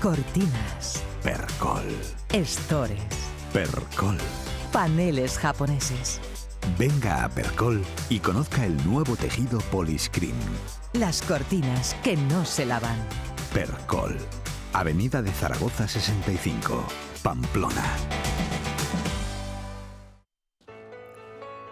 cortinas, Percol, estores, Percol. paneles japoneses. Venga a Percol y conozca el nuevo tejido Poliscreen. Las cortinas que no se lavan. Percol, Avenida de Zaragoza 65, Pamplona.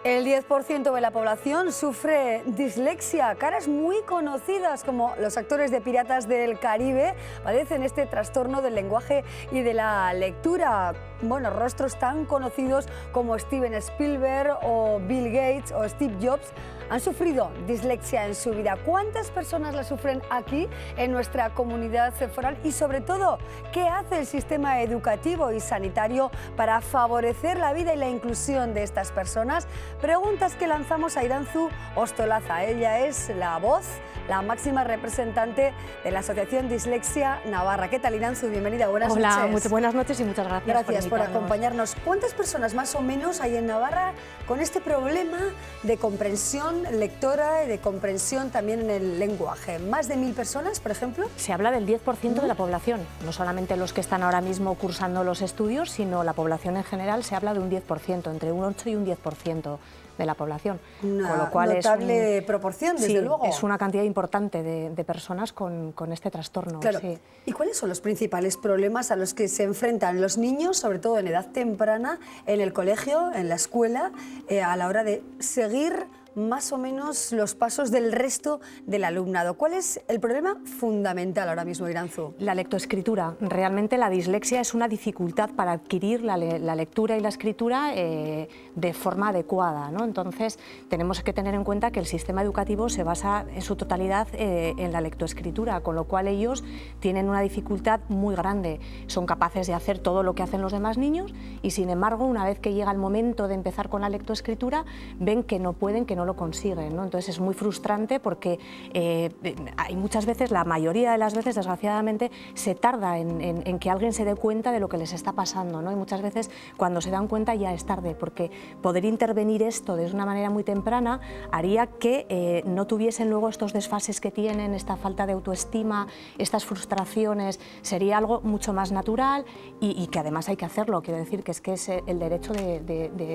El 10% de la población sufre dislexia. Caras muy conocidas como los actores de Piratas del Caribe padecen este trastorno del lenguaje y de la lectura. Bueno, rostros tan conocidos como Steven Spielberg o Bill Gates o Steve Jobs han sufrido dislexia en su vida. ¿Cuántas personas la sufren aquí en nuestra comunidad foral? Y sobre todo, ¿qué hace el sistema educativo y sanitario para favorecer la vida y la inclusión de estas personas? Preguntas que lanzamos a Irantzu Ostolaza. Ella es la voz, la máxima representante de la Asociación Dislexia Navarra. ¿Qué tal, Irantzu? Bienvenida, buenas noches. Hola, buenas noches y muchas gracias. Gracias por acompañarnos. ¿Cuántas personas más o menos hay en Navarra con este problema de comprensión lectora y de comprensión también en el lenguaje? ¿Más de 1000 personas, por ejemplo? Se habla del 10% de la población, no solamente los que están ahora mismo cursando los estudios, sino la población en general. Se habla de un 10%, entre un 8 y un 10% de la población. Una con lo cual notable proporción, desde luego. Es una cantidad importante de personas con este trastorno. Claro. Sí. ¿Y cuáles son los principales problemas a los que se enfrentan los niños, sobre todo en edad temprana, en el colegio, en la escuela, a la hora de seguir más o menos los pasos del resto del alumnado? ¿Cuál es el problema fundamental ahora mismo, Irantzu? La lectoescritura. Realmente la dislexia es una dificultad para adquirir la lectura y la escritura de forma adecuada, ¿no? Entonces tenemos que tener en cuenta que el sistema educativo se basa en su totalidad en la lectoescritura, con lo cual ellos tienen una dificultad muy grande. Son capaces de hacer todo lo que hacen los demás niños y, sin embargo, una vez que llega el momento de empezar con la lectoescritura, ven que no pueden, que no lo consiguen, ¿no? Entonces es muy frustrante porque hay muchas veces, la mayoría de las veces, desgraciadamente, se tarda en que alguien se dé cuenta de lo que les está pasando, ¿no? Y muchas veces cuando se dan cuenta ya es tarde, porque poder intervenir esto de una manera muy temprana haría que no tuviesen luego estos desfases que tienen, esta falta de autoestima, estas frustraciones. Sería algo mucho más natural y que además hay que hacerlo. Quiero decir que es el derecho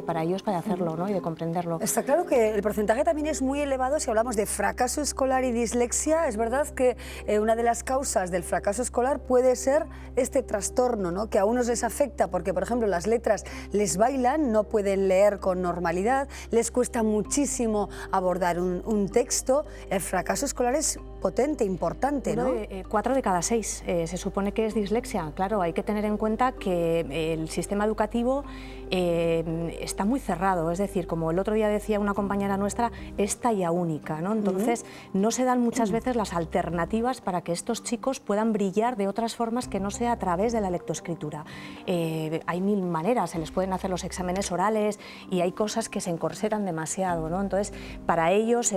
para ellos para hacerlo, ¿no? Y de comprenderlo. Está claro que el porcentaje también es muy elevado si hablamos de fracaso escolar y dislexia. Es verdad que una de las causas del fracaso escolar puede ser este trastorno, ¿no? Que a unos les afecta porque, por ejemplo, las letras les bailan, no pueden leer con normalidad, les cuesta muchísimo abordar un texto. El fracaso escolar es potente, importante, ¿no? 4 de cada 6 se supone que es dislexia. Claro, hay que tener en cuenta que el sistema educativo está muy cerrado, es decir, como el otro día decía una compañera nuestra, es talla única, ¿no? Entonces no se dan muchas veces las alternativas para que estos chicos puedan brillar de otras formas que no sea a través de la lectoescritura. Hay 1000 maneras, se les pueden hacer los exámenes orales y hay cosas que se encorsetan demasiado, ¿no? Entonces, para ellos,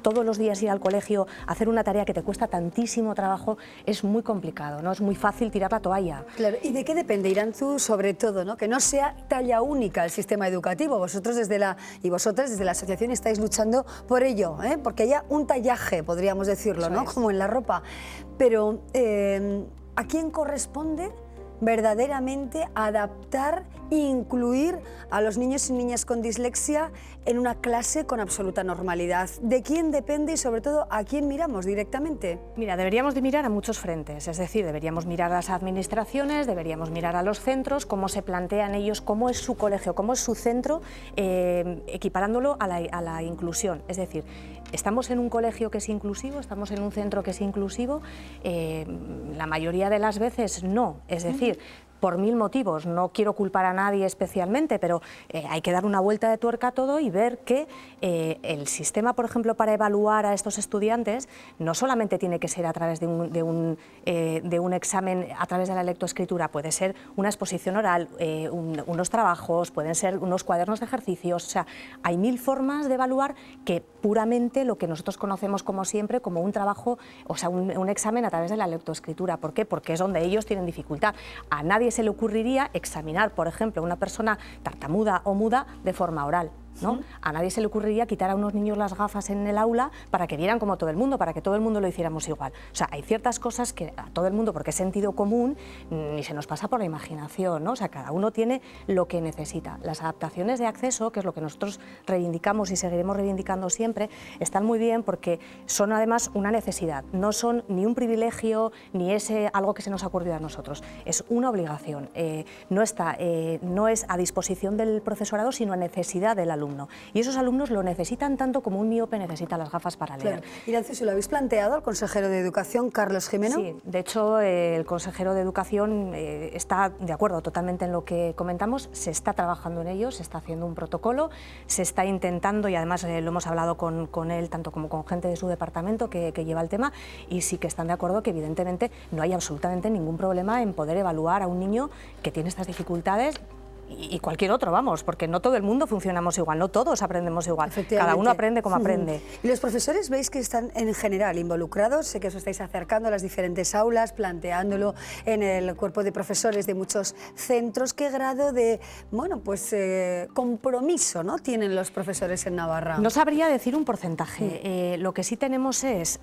todos los días ir al colegio, hacer una tarea que te cuesta tantísimo trabajo, es muy complicado, ¿no? Es muy fácil tirar la toalla. Claro. ¿Y de qué depende, Irantzu, sobre todo, ¿no? Que no sea talla única el sistema educativo? Vosotros y vosotras desde la asociación estáis luchando por ello, porque haya un tallaje, podríamos decirlo, ¿no? Como en la ropa. Pero ¿a quién corresponde verdaderamente adaptar e incluir a los niños y niñas con dislexia en una clase con absoluta normalidad? ¿De quién depende y, sobre todo, a quién miramos directamente? Mira, deberíamos de mirar a muchos frentes, es decir, deberíamos mirar a las administraciones, deberíamos mirar a los centros, cómo se plantean ellos, cómo es su colegio, cómo es su centro, equiparándolo a la inclusión. Es decir, estamos en un colegio que es inclusivo, estamos en un centro que es inclusivo, la mayoría de las veces no, es decir, por 1000 motivos. No quiero culpar a nadie especialmente, pero hay que dar una vuelta de tuerca a todo y ver que el sistema, por ejemplo, para evaluar a estos estudiantes no solamente tiene que ser a través de un examen a través de la lectoescritura, puede ser una exposición oral, unos trabajos, pueden ser unos cuadernos de ejercicios. O sea, hay 1000 formas de evaluar que puramente lo que nosotros conocemos como siempre como un trabajo, o sea, un examen a través de la lectoescritura. ¿Por qué? Porque es donde ellos tienen dificultad. A nadie se le ocurriría examinar, por ejemplo, a una persona tartamuda o muda de forma oral. ¿no? A nadie se le ocurriría quitar a unos niños las gafas en el aula para que vieran como todo el mundo, para que todo el mundo lo hiciéramos igual. O sea, hay ciertas cosas que a todo el mundo, porque es sentido común, ni se nos pasa por la imaginación, ¿no? O sea, cada uno tiene lo que necesita. Las adaptaciones de acceso, que es lo que nosotros reivindicamos y seguiremos reivindicando siempre, están muy bien porque son además una necesidad, no son ni un privilegio ni es algo que se nos ha ocurrido a nosotros, es una obligación, no es a disposición del profesorado, sino a necesidad del alumno. Y esos alumnos lo necesitan tanto como un miope necesita las gafas para leer. Claro. Irancio, ¿se lo habéis planteado al consejero de Educación, Carlos Gimeno? Sí, de hecho, el consejero de Educación está de acuerdo totalmente en lo que comentamos, se está trabajando en ello, se está haciendo un protocolo, se está intentando, y además lo hemos hablado con él, tanto como con gente de su departamento que lleva el tema, y sí que están de acuerdo que evidentemente no hay absolutamente ningún problema en poder evaluar a un niño que tiene estas dificultades y cualquier otro, vamos, porque no todo el mundo funcionamos igual, no todos aprendemos igual, cada uno aprende como aprende. ¿Y los profesores veis que están en general involucrados? Sé que os estáis acercando a las diferentes aulas, planteándolo en el cuerpo de profesores de muchos centros. ¿Qué grado de, bueno, pues, compromiso, ¿no?, tienen los profesores en Navarra? No sabría decir un porcentaje, lo que sí tenemos es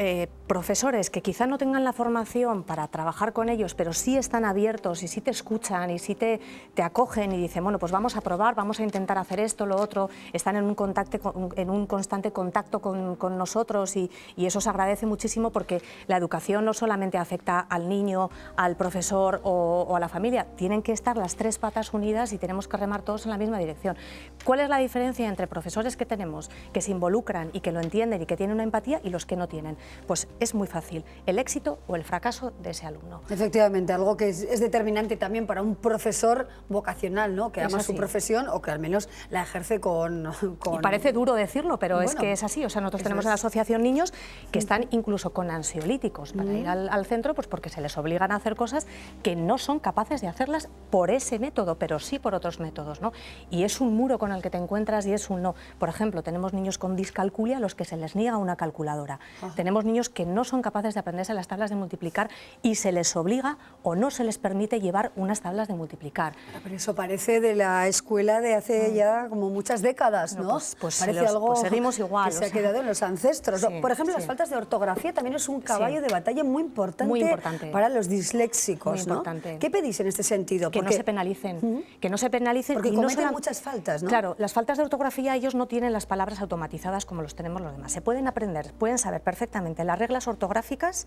profesores que quizá no tengan la formación para trabajar con ellos, pero sí están abiertos y sí te escuchan y sí te acogen y dicen, bueno, pues vamos a probar, vamos a intentar hacer esto, lo otro, están en un constante contacto con nosotros y eso se agradece muchísimo porque la educación no solamente afecta al niño, al profesor o a la familia, tienen que estar las tres patas unidas y tenemos que remar todos en la misma dirección. ¿Cuál es la diferencia entre profesores que tenemos, que se involucran y que lo entienden y que tienen una empatía y los que no tienen? Pues es muy fácil, el éxito o el fracaso de ese alumno. Efectivamente, algo que es determinante también para un profesor vocacional, ¿no?, que ama su profesión o que al menos la ejerce con... Y parece duro decirlo, pero bueno, es que es así. O sea, nosotros tenemos en la asociación niños que están incluso con ansiolíticos para ir al centro, pues porque se les obligan a hacer cosas que no son capaces de hacerlas por ese método, pero sí por otros métodos, ¿no? Y es un muro con el que te encuentras y es un no. Por ejemplo, tenemos niños con discalculia a los que se les niega una calculadora. Tenemos niños que no son capaces de aprenderse las tablas de multiplicar y se les obliga o no se les permite llevar unas tablas de multiplicar. Pero eso parece de la escuela de hace ya como muchas décadas, ¿no? Pues parece algo seguimos igual, que se ha quedado en los ancestros. Sí, por ejemplo, las faltas de ortografía también es un caballo de batalla muy importante para los disléxicos, ¿no? ¿Qué pedís en este sentido? Que no se penalicen, que no se penalicen. Porque cometen muchas faltas, ¿no? Claro, las faltas de ortografía ellos no tienen las palabras automatizadas como los tenemos los demás. Se pueden aprender, pueden saber perfectamente las reglas ortográficas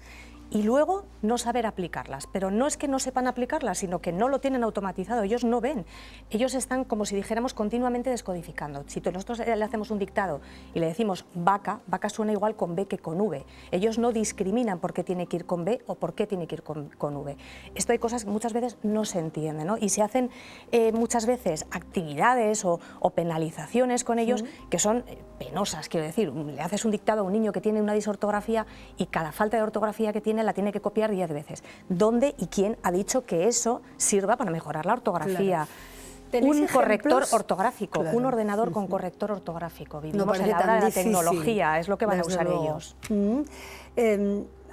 y luego no saber aplicarlas. Pero no es que no sepan aplicarlas, sino que no lo tienen automatizado, ellos no ven. Ellos están, como si dijéramos, continuamente descodificando. Si nosotros le hacemos un dictado y le decimos vaca, vaca suena igual con B que con V. Ellos no discriminan por qué tiene que ir con B o por qué tiene que ir con V. Esto hay cosas que muchas veces no se entienden, ¿no? Y se hacen muchas veces actividades o penalizaciones con ellos que son penosas, quiero decir. Le haces un dictado a un niño que tiene una disortografía y cada falta de ortografía que tiene la tiene que copiar 10 veces. ¿Dónde y quién ha dicho que eso sirva para mejorar la ortografía? Claro. Un corrector ortográfico, un ordenador con corrector ortográfico. Vivimos en la era de la tecnología, es lo que van a usar ellos.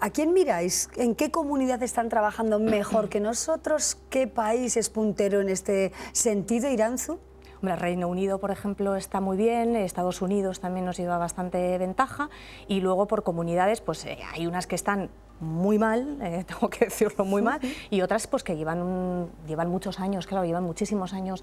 ¿A quién miráis? ¿En qué comunidad están trabajando mejor que nosotros? ¿Qué país es puntero en este sentido, Iranzu? Hombre, el Reino Unido, por ejemplo, está muy bien, Estados Unidos también nos lleva bastante ventaja y luego por comunidades pues hay unas que están muy mal, tengo que decirlo, muy mal, y otras pues que llevan muchos años, claro, llevan muchísimos años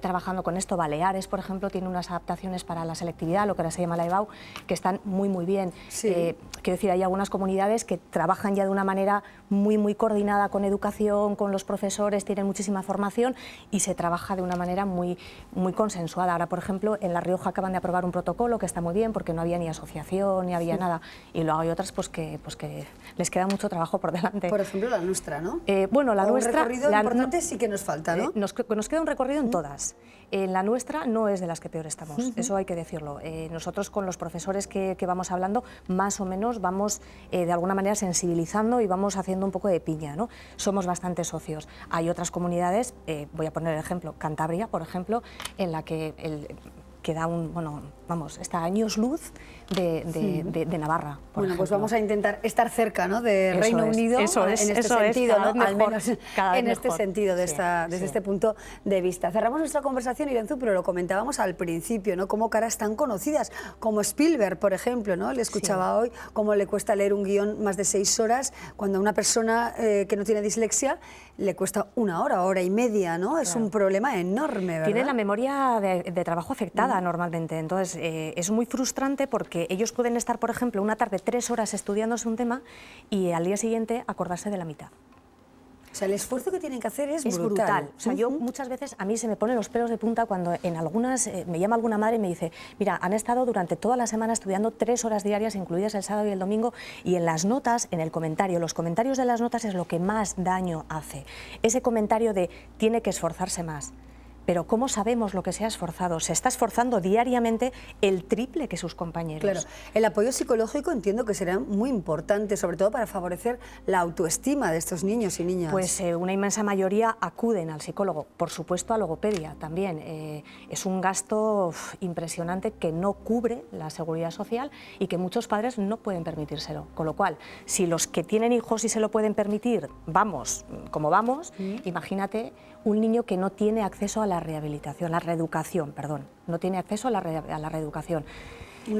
trabajando con esto. Baleares, por ejemplo, tiene unas adaptaciones para la selectividad, lo que ahora se llama la EBAU, que están muy bien. Quiero decir, hay algunas comunidades que trabajan ya de una manera muy coordinada con educación, con los profesores, tienen muchísima formación y se trabaja de una manera muy consensuada. Ahora, por ejemplo, en La Rioja acaban de aprobar un protocolo que está muy bien porque no había ni asociación, ni había nada, y luego hay otras pues que les queda mucho trabajo por delante. Por ejemplo, la nuestra, ¿no? Bueno, la nuestra... Un recorrido importante sí que nos falta, ¿no? Nos queda un recorrido en todas. La nuestra no es de las que peor estamos, eso hay que decirlo. Nosotros con los profesores que vamos hablando, más o menos vamos de alguna manera sensibilizando y vamos haciendo un poco de piña, ¿no? Somos bastante socios. Hay otras comunidades, voy a poner el ejemplo, Cantabria, por ejemplo, en la que que da está a años luz de Navarra. Bueno, pues vamos a intentar estar cerca, ¿no?, de Reino Unido en este sentido, ¿no? Al menos en este sentido, desde este punto de vista. Cerramos nuestra conversación, Iranzu, pero lo comentábamos al principio, ¿no?, como caras tan conocidas como Spielberg, por ejemplo, ¿no? Le escuchaba hoy cómo le cuesta leer un guión más de 6 horas, cuando a una persona que no tiene dislexia le cuesta 1 hora, hora y media, ¿no? Es un problema enorme, ¿verdad? Tiene la memoria de trabajo afectada normalmente, entonces es muy frustrante porque ellos pueden estar, por ejemplo, una tarde 3 horas estudiándose un tema y al día siguiente acordarse de la mitad. O sea, el esfuerzo que tienen que hacer es brutal. O sea, yo muchas veces, a mí se me ponen los pelos de punta cuando en algunas, me llama alguna madre y me dice, mira, han estado durante toda la semana estudiando 3 horas diarias, incluidas el sábado y el domingo, y en las notas, en el comentario, los comentarios de las notas es lo que más daño hace. Ese comentario de, tiene que esforzarse más. Pero ¿cómo sabemos lo que se ha esforzado? Se está esforzando diariamente el triple que sus compañeros. Claro, el apoyo psicológico entiendo que será muy importante, sobre todo para favorecer la autoestima de estos niños y niñas. Pues una inmensa mayoría acuden al psicólogo, por supuesto a logopedia también. Es un gasto impresionante que no cubre la seguridad social y que muchos padres no pueden permitírselo. Con lo cual, si los que tienen hijos y se lo pueden permitir, vamos como vamos, imagínate un niño que no tiene acceso a la rehabilitación, la reeducación, perdón, no tiene acceso a la reeducación.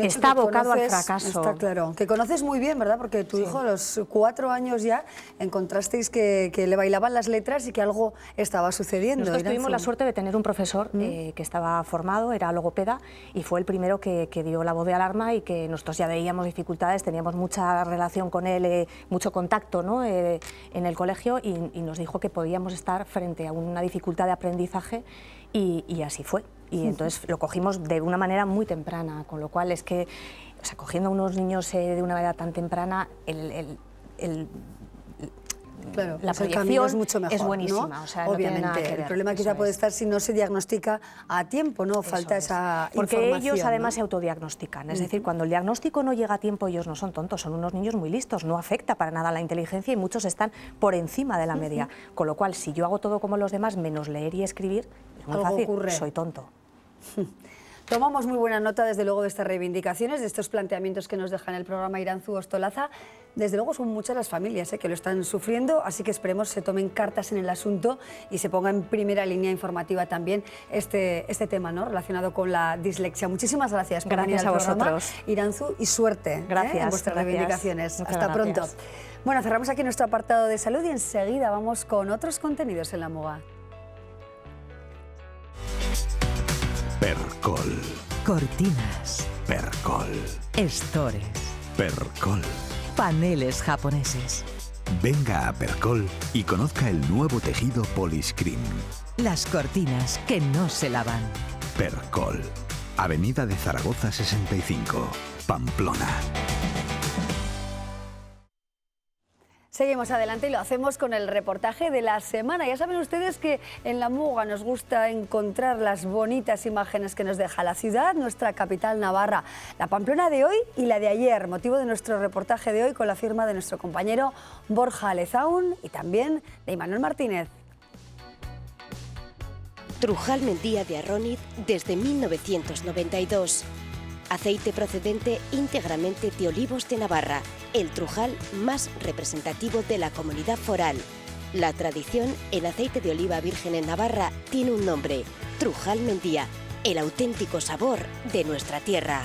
Está abocado al fracaso. Está claro, que conoces muy bien, ¿verdad? Porque tu hijo a los 4 años ya encontrasteis que le bailaban las letras y que algo estaba sucediendo. Nosotros tuvimos la suerte de tener un profesor que estaba formado, era logopeda, y fue el primero que dio la voz de alarma y que nosotros ya veíamos dificultades, teníamos mucha relación con él, mucho contacto, ¿no?, en el colegio, y nos dijo que podíamos estar frente a una dificultad de aprendizaje y así fue. Y entonces lo cogimos de una manera muy temprana, con lo cual es que, o sea, cogiendo a unos niños de una manera tan temprana, claro, la proyección es mucho mejor, es buenísima, ¿no? ¿no? O sea, obviamente, no tiene nada que ver. El problema quizá puede estar si no se diagnostica a tiempo, ¿no? Falta esa porque información, ellos además ¿no?, se autodiagnostican, es decir, cuando el diagnóstico no llega a tiempo, ellos no son tontos, son unos niños muy listos, no afecta para nada la inteligencia y muchos están por encima de la media, con lo cual si yo hago todo como los demás menos leer y escribir, es muy fácil, soy tonto. Tomamos muy buena nota, desde luego, de estas reivindicaciones, de estos planteamientos que nos deja en el programa Iranzu Ostolaza. Desde luego son muchas las familias que lo están sufriendo, así que esperemos se tomen cartas en el asunto y se ponga en primera línea informativa también este tema, ¿no?, relacionado con la dislexia. Muchísimas gracias por venir al programa, Iranzu, y suerte en vuestras reivindicaciones. Hasta pronto. Bueno, cerramos aquí nuestro apartado de salud y enseguida vamos con otros contenidos en La Muga. Percol. Cortinas. Percol. Estores. Percol. Paneles japoneses. Venga a Percol y conozca el nuevo tejido Poliscreen. Las cortinas que no se lavan. Percol. Avenida de Zaragoza 65, Pamplona. Seguimos adelante y lo hacemos con el reportaje de la semana. Ya saben ustedes que en La Muga nos gusta encontrar las bonitas imágenes que nos deja la ciudad, nuestra capital Navarra, la Pamplona de hoy y la de ayer, motivo de nuestro reportaje de hoy con la firma de nuestro compañero Borja Lezaun y también de Imanol Martínez. Trujal Mendía de Arróniz desde 1992. Aceite procedente íntegramente de olivos de Navarra, el trujal más representativo de la comunidad foral. La tradición en aceite de oliva virgen en Navarra tiene un nombre, Trujal Mendía, el auténtico sabor de nuestra tierra.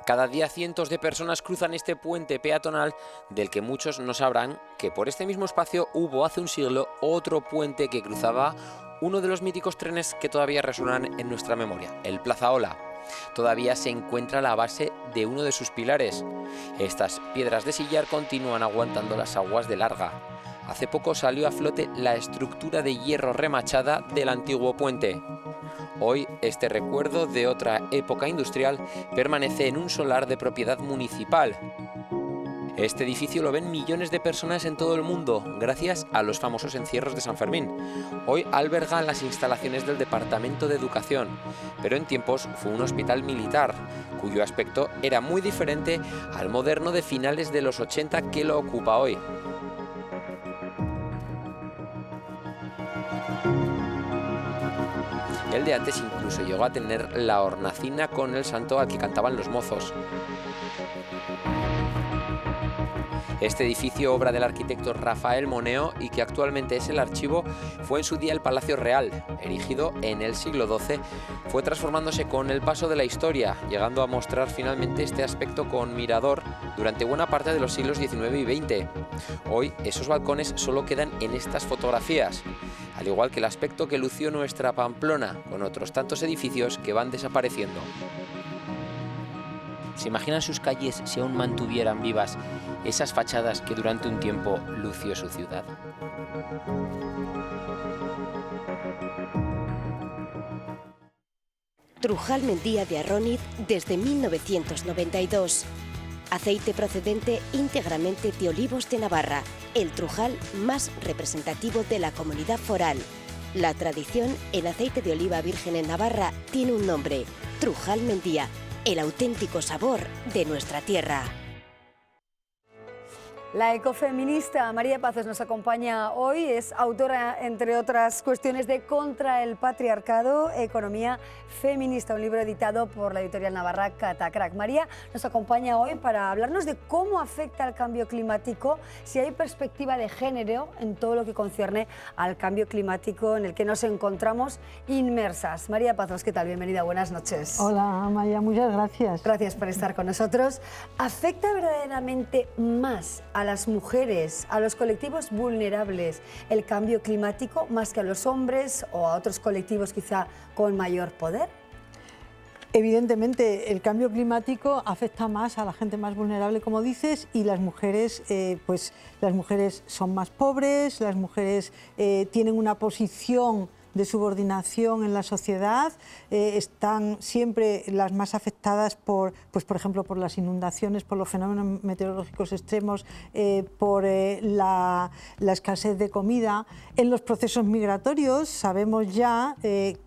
Cada día cientos de personas cruzan este puente peatonal del que muchos no sabrán que por este mismo espacio hubo hace un siglo otro puente que cruzaba uno de los míticos trenes que todavía resuenan en nuestra memoria, el Plazaola. Todavía se encuentra la base de uno de sus pilares. Estas piedras de sillar continúan aguantando las aguas de Larga. Hace poco salió a flote la estructura de hierro remachada del antiguo puente. Hoy, este recuerdo de otra época industrial permanece en un solar de propiedad municipal. Este edificio lo ven millones de personas en todo el mundo, gracias a los famosos encierros de San Fermín. Hoy alberga las instalaciones del Departamento de Educación, pero en tiempos fue un hospital militar, cuyo aspecto era muy diferente al moderno de finales de los 80 que lo ocupa hoy. El de antes incluso llegó a tener la hornacina con el santo al que cantaban los mozos. Este edificio, obra del arquitecto Rafael Moneo y que actualmente es el archivo, fue en su día el Palacio Real. Erigido en el siglo XII, fue transformándose con el paso de la historia, llegando a mostrar finalmente este aspecto con mirador durante buena parte de los siglos XIX y XX. Hoy esos balcones solo quedan en estas fotografías, al igual que el aspecto que lució nuestra Pamplona, con otros tantos edificios que van desapareciendo. ¿Se imaginan sus calles si aún mantuvieran vivas esas fachadas que durante un tiempo lució su ciudad? Trujal Mendía de Arróniz desde 1992. Aceite procedente íntegramente de olivos de Navarra, el trujal más representativo de la comunidad foral. La tradición en aceite de oliva virgen en Navarra tiene un nombre: Trujal Mendía, el auténtico sabor de nuestra tierra. La ecofeminista María Pazos nos acompaña hoy, es autora, entre otras cuestiones, de Contra el patriarcado, economía feminista, un libro editado por la editorial navarra Catacrac. María nos acompaña hoy para hablarnos de cómo afecta el cambio climático, si hay perspectiva de género en todo lo que concierne al cambio climático en el que nos encontramos inmersas. María Pazos, ¿qué tal? Bienvenida, buenas noches. Hola, Amaya, muchas gracias. Gracias por estar con nosotros. ¿Afecta verdaderamente más a las mujeres, a los colectivos vulnerables, el cambio climático, más que a los hombres o a otros colectivos quizá con mayor poder? Evidentemente, el cambio climático afecta más a la gente más vulnerable, como dices, y las mujeres, pues las mujeres son más pobres, las mujeres tienen una posición de subordinación en la sociedad, están siempre las más afectadas por ejemplo, por las inundaciones, por los fenómenos meteorológicos extremos, por la escasez de comida. En los procesos migratorios sabemos ya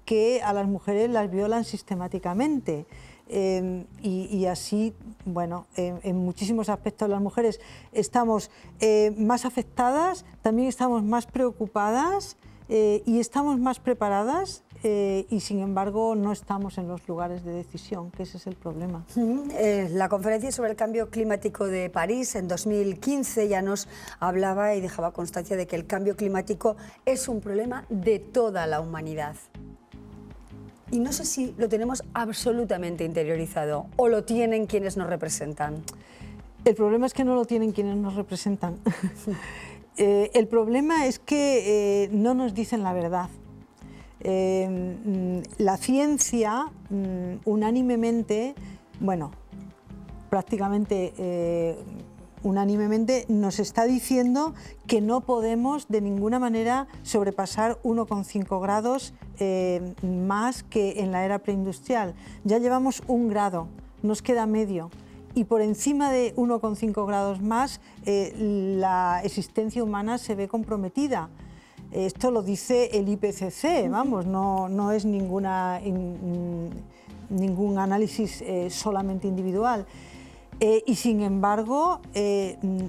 que a las mujeres las violan sistemáticamente. Y así, bueno, en muchísimos aspectos las mujeres estamos más afectadas, también estamos más preocupadas, y estamos más preparadas y sin embargo no estamos en los lugares de decisión, que ese es el problema. La conferencia sobre el cambio climático de París en 2015 ya nos hablaba y dejaba constancia de que el cambio climático es un problema de toda la humanidad. Y no sé si lo tenemos absolutamente interiorizado o lo tienen quienes nos representan. El problema es que no lo tienen quienes nos representan. El problema es que no nos dicen la verdad. La ciencia unánimemente, bueno, prácticamente unánimemente nos está diciendo que no podemos de ninguna manera sobrepasar 1,5 grados más que en la era preindustrial. Ya llevamos 1 grado, nos queda medio. Y por encima de 1,5 grados más, la existencia humana se ve comprometida. Esto lo dice el IPCC, vamos, no es ningún análisis solamente individual. Y sin embargo,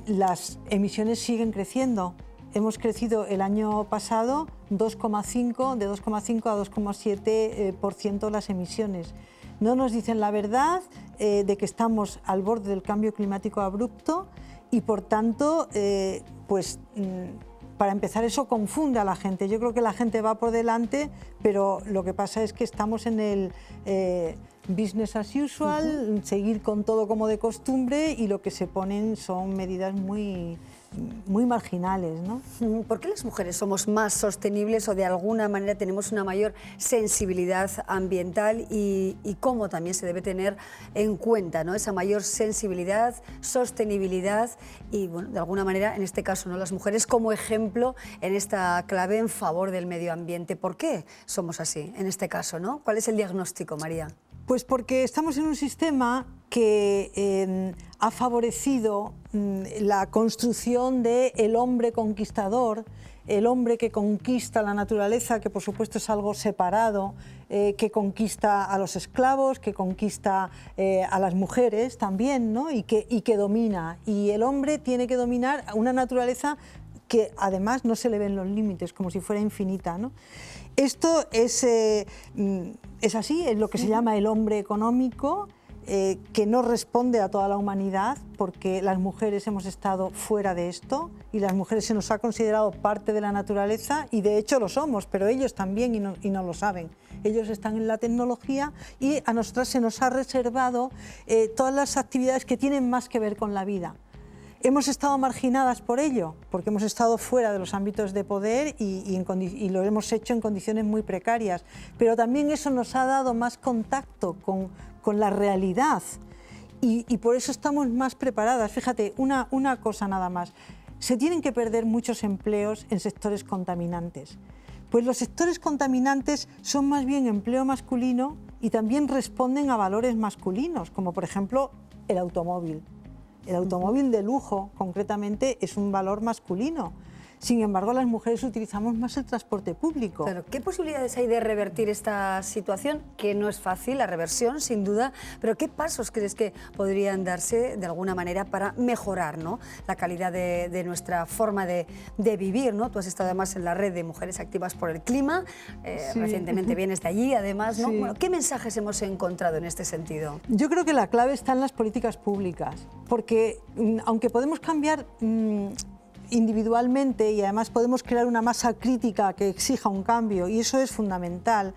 las emisiones siguen creciendo. Hemos crecido el año pasado de 2,5 a 2,7% las emisiones. No nos dicen la verdad de que estamos al borde del cambio climático abrupto y por tanto, para empezar, eso confunde a la gente. Yo creo que la gente va por delante, pero lo que pasa es que estamos en el business as usual, seguir con todo como de costumbre, y lo que se ponen son medidas muy marginales, ¿no? ¿Por qué las mujeres somos más sostenibles o de alguna manera tenemos una mayor sensibilidad ambiental y cómo también se debe tener en cuenta, ¿no?, esa mayor sensibilidad, sostenibilidad y, bueno, de alguna manera, en este caso, ¿no?, las mujeres como ejemplo en esta clave en favor del medio ambiente? ¿Por qué somos así en este caso, ¿no? ¿Cuál es el diagnóstico, María? Pues porque estamos en un sistema que ha favorecido la construcción del hombre conquistador, el hombre que conquista la naturaleza, que por supuesto es algo separado, que conquista a los esclavos, que conquista a las mujeres también, ¿no?, y que domina. Y el hombre tiene que dominar una naturaleza que además no se le ven los límites, como si fuera infinita, ¿no? Esto es así, es lo que se llama el hombre económico, que no responde a toda la humanidad, porque las mujeres hemos estado fuera de esto y las mujeres se nos ha considerado parte de la naturaleza, y de hecho lo somos, pero ellos también y no lo saben. Ellos están en la tecnología y a nosotras se nos ha reservado todas las actividades que tienen más que ver con la vida. Hemos estado marginadas por ello, porque hemos estado fuera de los ámbitos de poder y lo hemos hecho en condiciones muy precarias, pero también eso nos ha dado más contacto con la realidad y por eso estamos más preparadas. Fíjate, una cosa nada más, se tienen que perder muchos empleos en sectores contaminantes. Pues los sectores contaminantes son más bien empleo masculino y también responden a valores masculinos, como por ejemplo el automóvil. El automóvil de lujo, concretamente, es un valor masculino. Sin embargo, las mujeres utilizamos más el transporte público. Claro, ¿qué posibilidades hay de revertir esta situación? Que no es fácil, la reversión, sin duda, pero ¿qué pasos crees que podrían darse de alguna manera para mejorar, ¿no?, la calidad de nuestra forma de vivir, ¿no? Tú has estado además en la red de Mujeres Activas por el Clima, Sí. Recientemente vienes de allí, además, ¿no? Sí. Bueno, ¿qué mensajes hemos encontrado en este sentido? Yo creo que la clave está en las políticas públicas, porque aunque podemos cambiar individualmente y además podemos crear una masa crítica que exija un cambio, y eso es fundamental,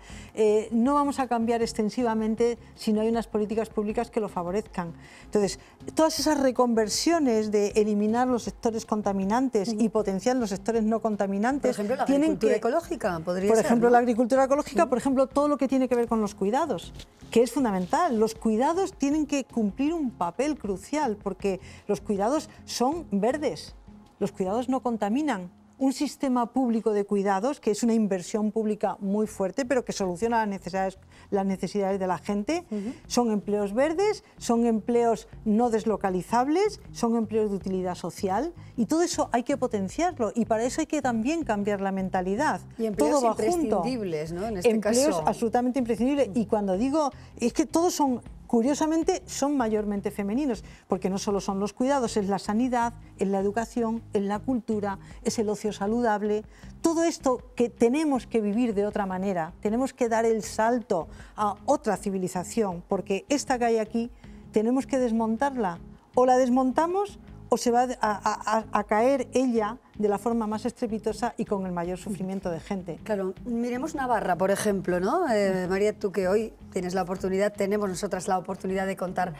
no vamos a cambiar extensivamente si no hay unas políticas públicas que lo favorezcan. Entonces, todas esas reconversiones de eliminar los sectores contaminantes y potenciar los sectores no contaminantes, Por ejemplo, la tienen agricultura que, ecológica podría por ser, ejemplo, ¿no? la agricultura ecológica, por ejemplo, todo lo que tiene que ver con los cuidados, que es fundamental. Los cuidados tienen que cumplir un papel crucial, porque los cuidados son verdes. Los cuidados no contaminan. Un sistema público de cuidados, que es una inversión pública muy fuerte, pero que soluciona las necesidades de la gente, son empleos verdes, son empleos no deslocalizables, son empleos de utilidad social, y todo eso hay que potenciarlo, y para eso hay que también cambiar la mentalidad. Y empleos todo va junto. imprescindibles, ¿no?, en este Empleos caso. absolutamente imprescindibles, y cuando digo, es que todos son... Curiosamente, son mayormente femeninos, porque no solo son los cuidados, es la sanidad, es la educación, es la cultura, es el ocio saludable. Todo esto que tenemos que vivir de otra manera, tenemos que dar el salto a otra civilización, porque esta que hay aquí tenemos que desmontarla. O la desmontamos o se va a caer ella de la forma más estrepitosa y con el mayor sufrimiento de gente. Claro, miremos Navarra, por ejemplo, ¿no? María, tú que hoy tienes la oportunidad, tenemos nosotras la oportunidad de contar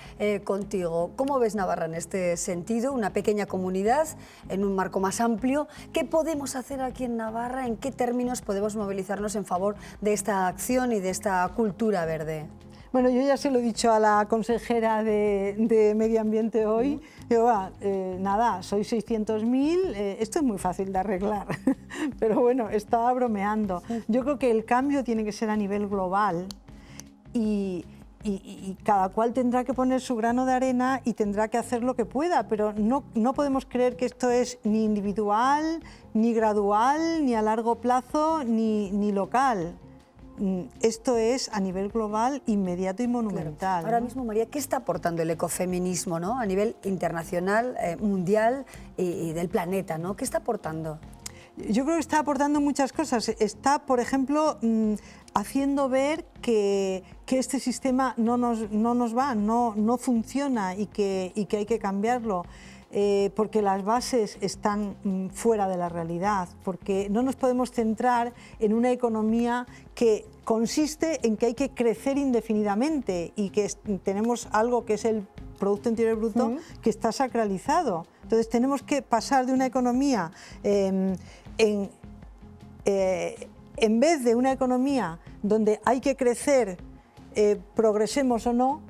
contigo. ¿Cómo ves Navarra en este sentido? Una pequeña comunidad en un marco más amplio. ¿Qué podemos hacer aquí en Navarra? ¿En qué términos podemos movilizarnos en favor de esta acción y de esta cultura verde? Bueno, yo ya se lo he dicho a la consejera de Medio Ambiente hoy. Digo, nada, sois 600.000, esto es muy fácil de arreglar. Pero bueno, estaba bromeando. Yo creo que el cambio tiene que ser a nivel global y cada cual tendrá que poner su grano de arena y tendrá que hacer lo que pueda, pero no podemos creer que esto es ni individual, ni gradual, ni a largo plazo, ni local. Esto es a nivel global, inmediato y monumental. Claro. Ahora ¿no? mismo, María, ¿qué está aportando el ecofeminismo, ¿no?, a nivel internacional, mundial y del planeta, ¿no? ¿Qué está aportando? Yo creo que está aportando muchas cosas. Está, por ejemplo, haciendo ver que este sistema no nos va, no funciona y que hay que cambiarlo. Porque las bases están fuera de la realidad, porque no nos podemos centrar en una economía que consiste en que hay que crecer indefinidamente y que tenemos algo que es el Producto Interior Bruto que está sacralizado. Entonces tenemos que pasar de una economía, en vez de una economía donde hay que crecer, progresemos o no,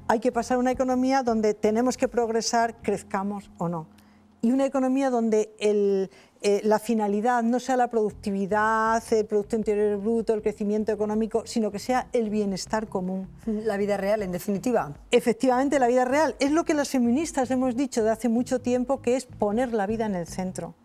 hay que pasar a una economía donde tenemos que progresar, crezcamos o no. Y una economía donde la finalidad no sea la productividad, el Producto Interior Bruto, el crecimiento económico, sino que sea el bienestar común. La vida real, en definitiva. Efectivamente, la vida real. Es lo que las feministas hemos dicho de hace mucho tiempo, que es poner la vida en el centro.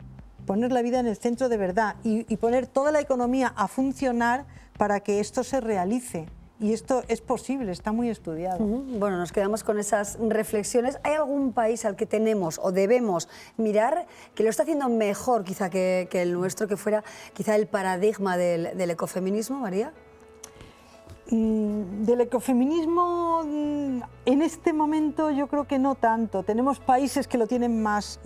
Poner la vida en el centro de verdad y poner toda la economía a funcionar para que esto se realice. y esto es posible, está muy estudiado. Bueno, nos quedamos con esas reflexiones. ¿Hay algún país al que tenemos o debemos mirar que lo está haciendo mejor quizá que el nuestro, que fuera quizá el paradigma del ecofeminismo, María? Del ecofeminismo en este momento yo creo que no tanto. Tenemos países que lo tienen más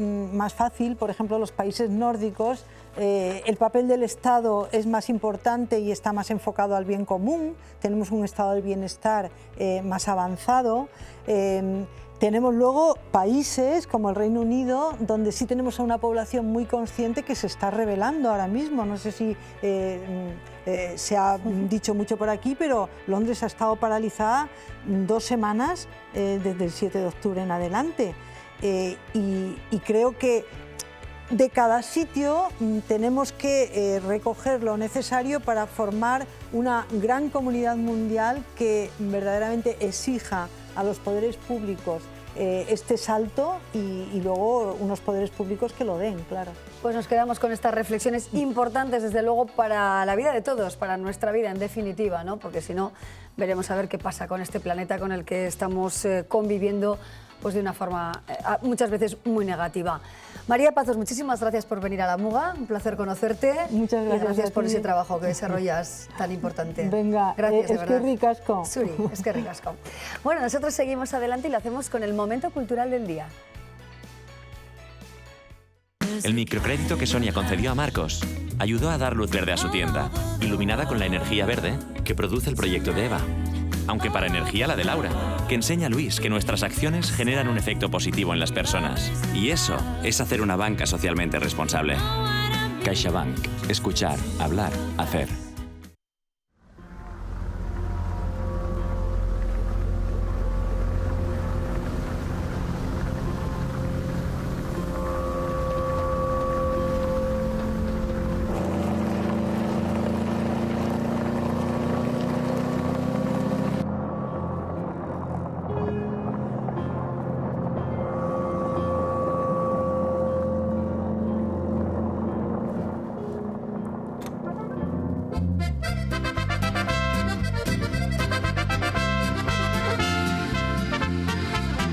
fácil, por ejemplo los países nórdicos. El papel del Estado es más importante y está más enfocado al bien común. Tenemos un estado del bienestar más avanzado. Tenemos luego países como el Reino Unido, donde sí tenemos a una población muy consciente que se está rebelando ahora mismo. No sé si se ha dicho mucho por aquí, pero Londres ha estado paralizada 2 semanas desde el 7 de octubre en adelante. Y creo que de cada sitio tenemos que recoger lo necesario para formar una gran comunidad mundial que verdaderamente exija a los poderes públicos este salto y luego unos poderes públicos que lo den, claro. Pues nos quedamos con estas reflexiones importantes, desde luego, para la vida de todos, para nuestra vida en definitiva, ¿no? Porque si no, veremos a ver qué pasa con este planeta con el que estamos conviviendo pues de una forma muchas veces muy negativa. María Pazos, muchísimas gracias por venir a La Muga, un placer conocerte. Muchas gracias. Y gracias por ese trabajo que desarrollas tan importante. Venga, gracias, es que ricasco. Sí, es que ricasco. Bueno, nosotros seguimos adelante y lo hacemos con el momento cultural del día. El microcrédito que Sonia concedió a Marcos ayudó a dar luz verde a su tienda, iluminada con la energía verde que produce el proyecto de Eva. Aunque para energía la de Laura, que enseña a Luis que nuestras acciones generan un efecto positivo en las personas. Y eso es hacer una banca socialmente responsable. CaixaBank. Escuchar, hablar, hacer.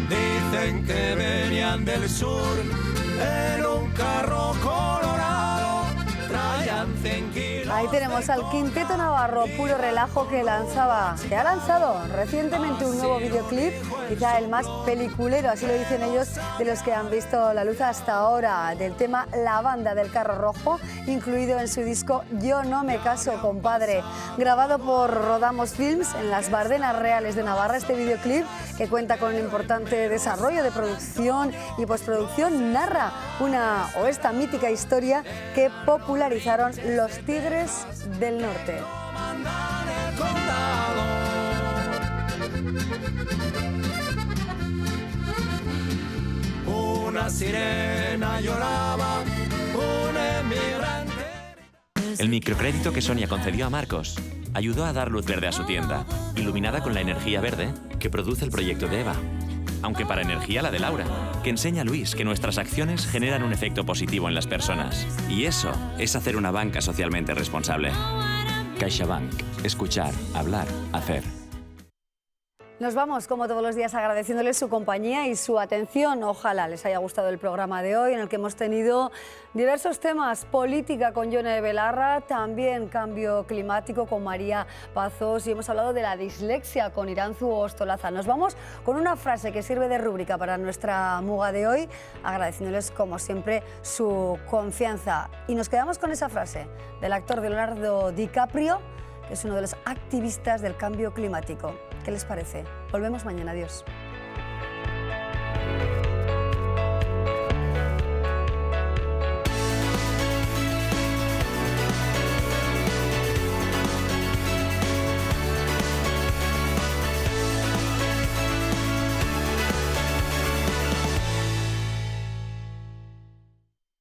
Dicen que venían del sur en un carro colorado, traían 100 kilos. Ahí tenemos al Quinteto Navarro, Puro Relajo, que ha lanzado recientemente un nuevo videoclip, quizá el más peliculero, así lo dicen ellos, de los que han visto la luz hasta ahora, del tema La Banda del Carro Rojo, incluido en su disco Yo no me caso, compadre. Grabado por Rodamos Films en las Bardenas Reales de Navarra, este videoclip, que cuenta con un importante desarrollo de producción y postproducción, narra esta mítica historia que popularizaron los Tigres del Norte. Una sirena lloraba, un emigrante. El microcrédito que Sonia concedió a Marcos ayudó a dar luz verde a su tienda, iluminada con la energía verde que produce el proyecto de Eva. Aunque para energía la de Laura, que enseña a Luis que nuestras acciones generan un efecto positivo en las personas. Y eso es hacer una banca socialmente responsable. CaixaBank. Escuchar, hablar, hacer. Nos vamos, como todos los días, agradeciéndoles su compañía y su atención. Ojalá les haya gustado el programa de hoy, en el que hemos tenido diversos temas: política con Yone Belarra, también cambio climático con María Pazos, y hemos hablado de la dislexia con Iranzu Ostolaza. Nos vamos con una frase que sirve de rúbrica para nuestra Muga de hoy, agradeciéndoles, como siempre, su confianza. Y nos quedamos con esa frase del actor Leonardo DiCaprio, que es uno de los activistas del cambio climático. ¿Qué les parece? Volvemos mañana. Adiós.